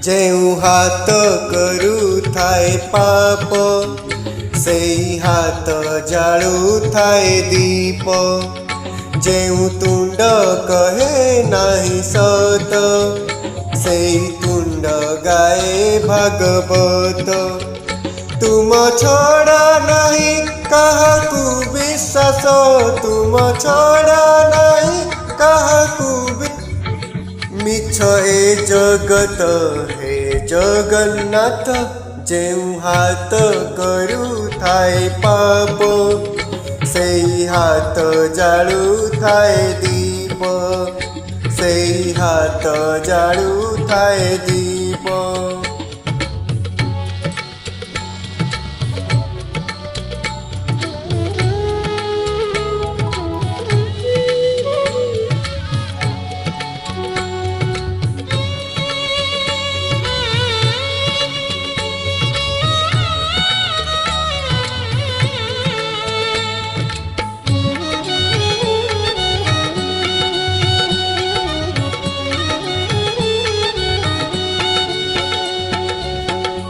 जेउ हाथ करू थाए पाप सेई हाथ जालू थाए दीप। जेउ तुंड कहे नाही सत सेई तुंड गाए भागवत। तुम छड़ा नहीं काहाकू विश्वास, तुम छड़ा नहीं काहाकू मिछ ए जगत हे जगन्नाथ। जेउ हाथ करू थाए पाप सेई हाथ जालू थाए दीप, सेई हाथ जालू थाए दीप।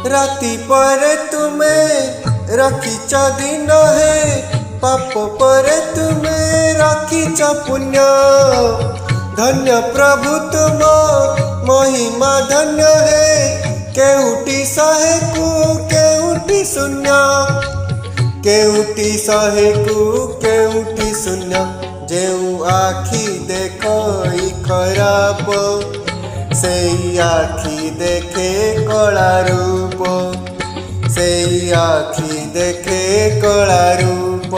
राति पर तुम्हें रखीच दिन है, पाप पर तुम्हें रखीच पुण्य। धन्य प्रभु तुम महिमा धन्य है, केउटी सहे को केउटी शून्य, केउटी सहे को केउटी शून्य। जेउ आखि देखो खराब सेई आखि देखे कला रूप, सेई आखि देखे कला रूप।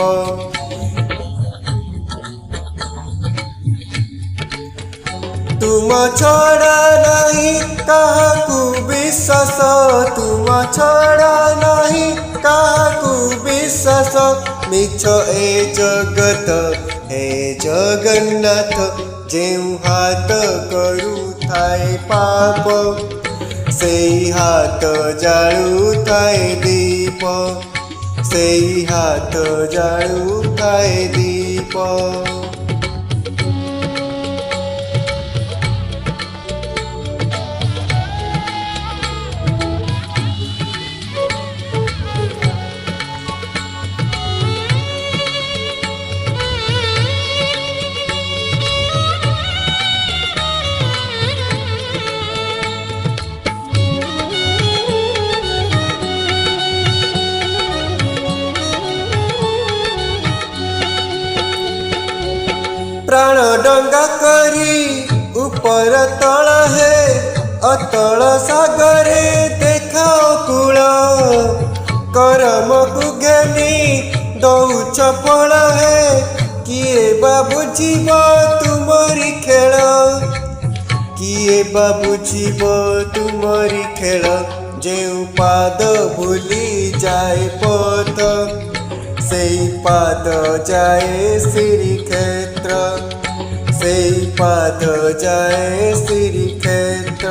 तुम छड़ा नहीं काहाकू विश्वास, तुम छड़ा नहीं काहाकू विश्वास। मिछ ए जगत हे जगन्नाथ। जेउ हाथ करू थाए पाप सेई हाथ जालू थाए दीप, सेई हाथ जालू थाए दीप। प्राण डंगा करी ऊपर तल है, अतल सागरे देखाओ कूल। करम को घेनी दौच फल है, किए बा बुझीब तुमरी खेल, किए बा बुझीब तुमरी खेल। जेउ पाद भूली जाए पथ सेई पाद जाए श्रीक्षेत्र, सेई पाद जाए श्रीक्षेत्र।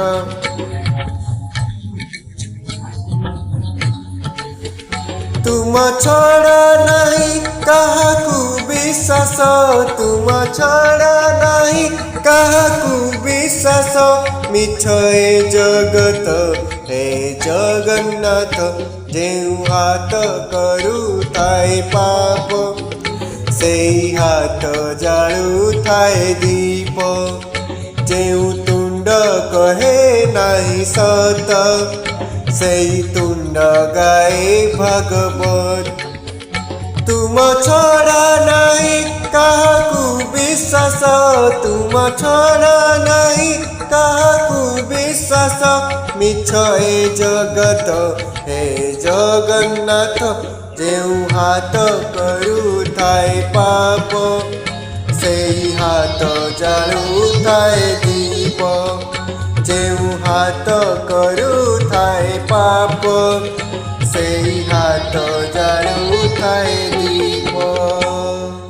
तुम छड़ा नहीं काहाकू विश्वास, तुम छड़ा नहीं काहाकू विश्वास। मिछ ए जगत हे जगन्नाथ। जेउ हाथ करू थाए पाप सेई हाथ जालू थाए दीप। जेउ तुंड कहे नाही सत सेई तुंड गाए भागवत। तुम छड़ा नहीं काहाकू विश्वास, तुम छड़ा नहीं काहाकू विश्वास। मिछ ए जगत हे जगन्नाथ। जेउ हाथ करू थाए पाप सेई हाथ जालू थाए दीप, जेउ हाथ करू थाए पाप सेई हाथ जालू थाए